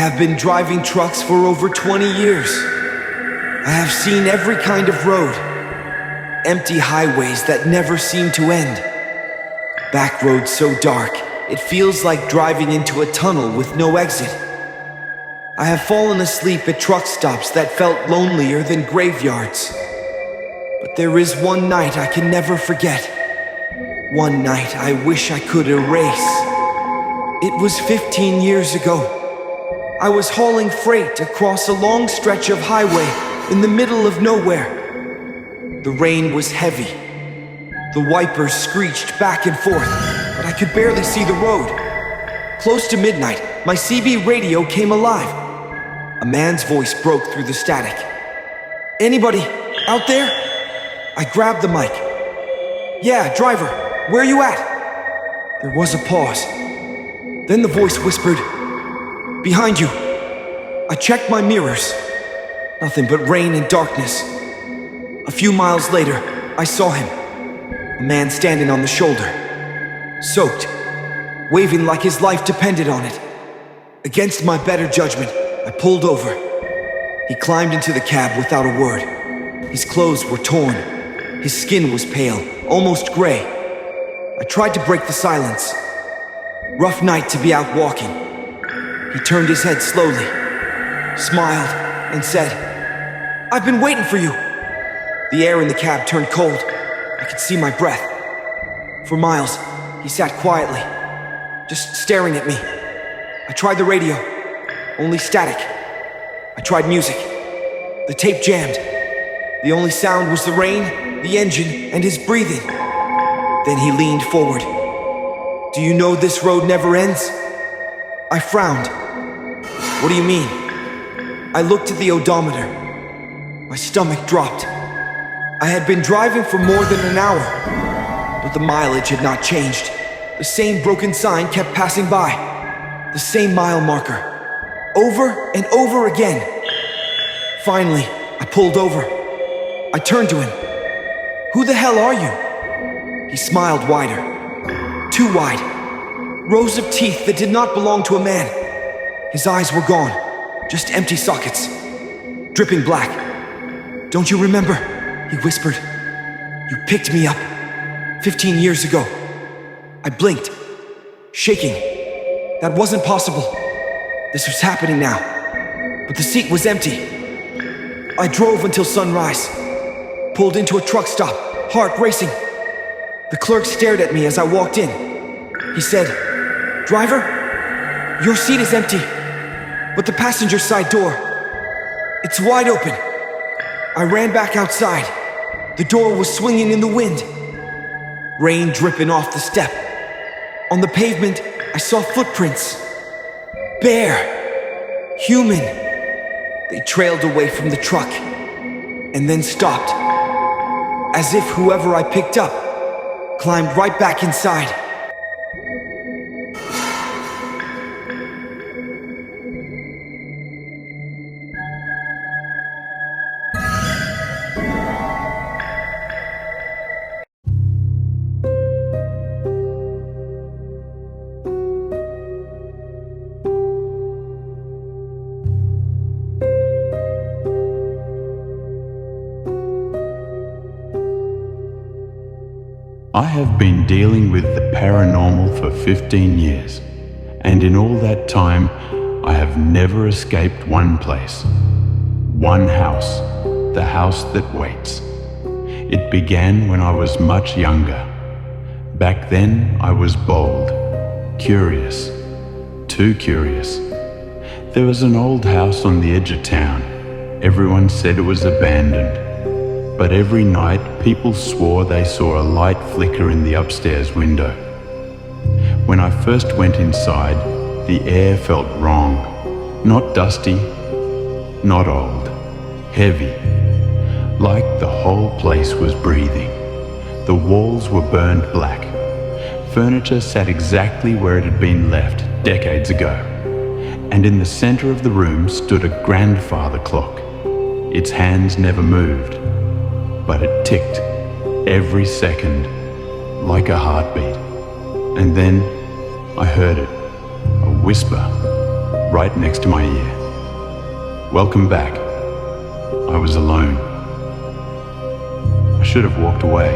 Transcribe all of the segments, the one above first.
have been driving trucks for over 20 years. I have seen every kind of road. Empty highways that never seem to end. Back roads so dark, it feels like driving into a tunnel with no exit. I have fallen asleep at truck stops that felt lonelier than graveyards. But there is one night I can never forget. One night I wish I could erase. It was 15 years ago. I was hauling freight across a long stretch of highway in the middle of nowhere. The rain was heavy. The wipers screeched back and forth, but I could barely see the road. Close to midnight, my CB radio came alive. A man's voice broke through the static. "Anybody out there?" I grabbed the mic. "Yeah, driver, where are you at?" There was a pause. Then the voice whispered, "Behind you." I checked my mirrors. Nothing but rain and darkness. A few miles later, I saw him. A man standing on the shoulder. Soaked, waving like his life depended on it. Against my better judgment, I pulled over. He climbed into the cab without a word. His clothes were torn. His skin was pale, almost gray. I tried to break the silence. Rough night to be out walking. He turned his head slowly, smiled, and said, "I've been waiting for you." The air in the cab turned cold. I could see my breath. For miles, he sat quietly, just staring at me. I tried the radio. Only static. I tried music. The tape jammed. The only sound was the rain, the engine, and his breathing. Then he leaned forward. "Do you know this road never ends?" I frowned. "What do you mean?" I looked at the odometer. My stomach dropped. I had been driving for more than an hour, but the mileage had not changed. The same broken sign kept passing by. The same mile marker. Over and over again. Finally, I pulled over. I turned to him. "Who the hell are you?" He smiled wider. Too wide. Rows of teeth that did not belong to a man. His eyes were gone. Just empty sockets. Dripping black. "Don't you remember?" He whispered. "You picked me up 15 years ago." I blinked, shaking. That wasn't possible. This was happening now. But the seat was empty. I drove until sunrise. Pulled into a truck stop, heart racing. The clerk stared at me as I walked in. He said, "Driver, your seat is empty, but the passenger side door, it's wide open." I ran back outside. The door was swinging in the wind. Rain dripping off the step. On the pavement, I saw footprints. Bare. Human. They trailed away from the truck and then stopped. As if whoever I picked up climbed right back inside. I have been dealing with the paranormal for 15 years, and in all that time, I have never escaped one place. One house, the house that waits. It began when I was much younger. Back then, I was bold, curious, too curious. There was an old house on the edge of town. Everyone said it was abandoned. But every night, people swore they saw a light flicker in the upstairs window. When I first went inside, the air felt wrong. Not dusty, not old, heavy. Like the whole place was breathing. The walls were burned black. Furniture sat exactly where it had been left decades ago. And in the center of the room stood a grandfather clock. Its hands never moved, but it ticked every second like a heartbeat. And then I heard it, a whisper, right next to my ear. "Welcome back." I was alone. I should have walked away,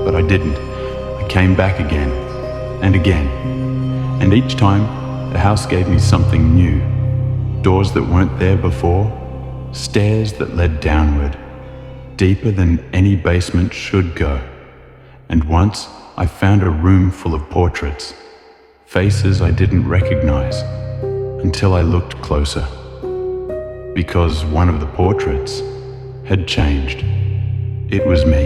but I didn't. I came back again, and again, and each time the house gave me something new. Doors that weren't there before, stairs that led downward, deeper than any basement should go. And once I found a room full of portraits, faces I didn't recognize until I looked closer. Because one of the portraits had changed. It was me.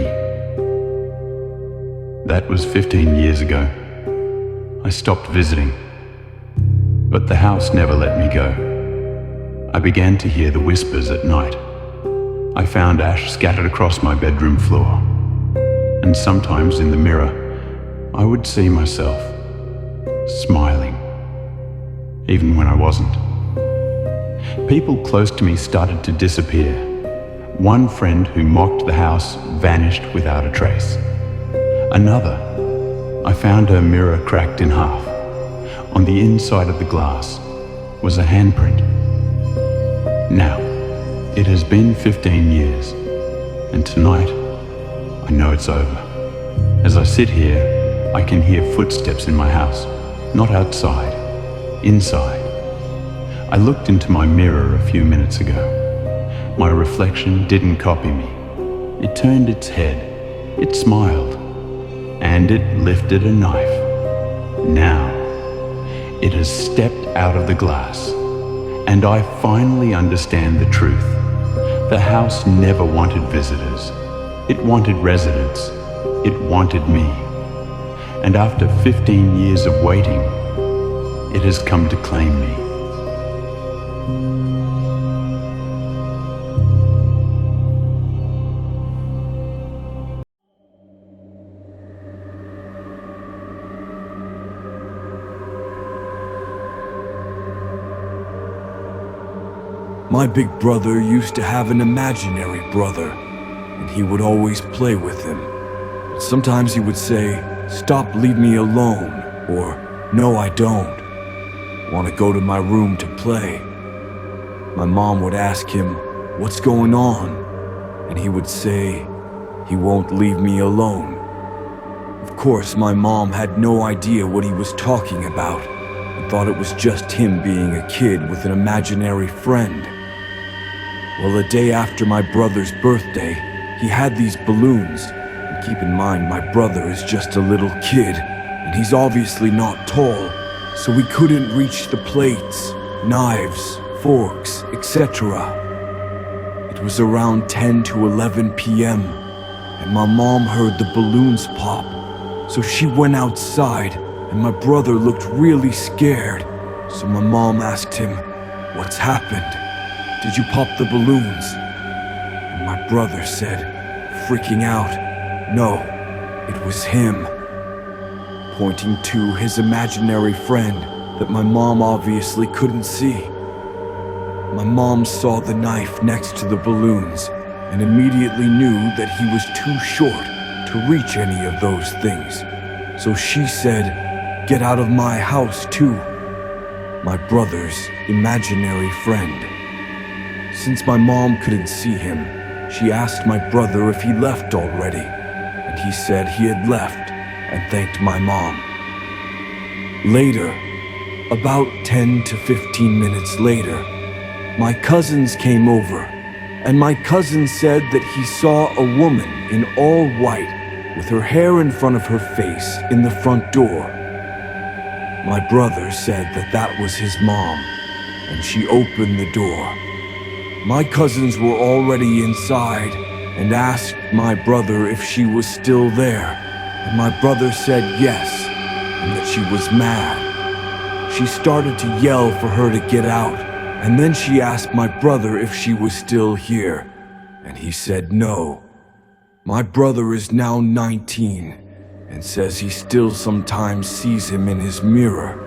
That was 15 years ago. I stopped visiting, but the house never let me go. I began to hear the whispers at night. I found ash scattered across my bedroom floor, and sometimes in the mirror, I would see myself smiling, even when I wasn't. People close to me started to disappear. One friend who mocked the house vanished without a trace. Another, I found her mirror cracked in half. On the inside of the glass was a handprint. Now, it has been 15 years, and tonight, I know it's over. As I sit here, I can hear footsteps in my house, not outside, inside. I looked into my mirror a few minutes ago. My reflection didn't copy me. It turned its head, it smiled, and it lifted a knife. Now, it has stepped out of the glass, and I finally understand the truth. The house never wanted visitors. It wanted residents. It wanted me. And after 15 years of waiting, it has come to claim me. My big brother used to have an imaginary brother, and he would always play with him. Sometimes he would say, "Stop, leave me alone," or "No, I don't. Want to go to my room to play?" My mom would ask him, "What's going on?" And he would say, "He won't leave me alone." Of course, my mom had no idea what he was talking about and thought it was just him being a kid with an imaginary friend. Well, the day after my brother's birthday, he had these balloons. And keep in mind, my brother is just a little kid, and he's obviously not tall, so we couldn't reach the plates, knives, forks, etc. It was around 10 to 11 p.m., and my mom heard the balloons pop, so she went outside, and my brother looked really scared. So my mom asked him, "What's happened? Did you pop the balloons?" And my brother said, freaking out, "No, it was him," pointing to his imaginary friend that my mom obviously couldn't see. My mom saw the knife next to the balloons and immediately knew that he was too short to reach any of those things. So she said, "Get out of my house too," my brother's imaginary friend. Since my mom couldn't see him, she asked my brother if he left already, and he said he had left and thanked my mom. Later, about 10 to 15 minutes later, my cousins came over, and my cousin said that he saw a woman in all white with her hair in front of her face in the front door. My brother said that that was his mom, and she opened the door. My cousins were already inside and asked my brother if she was still there, and my brother said yes, and that she was mad. She started to yell for her to get out, and then she asked my brother if she was still here, and he said no. My brother is now 19 and says he still sometimes sees him in his mirror,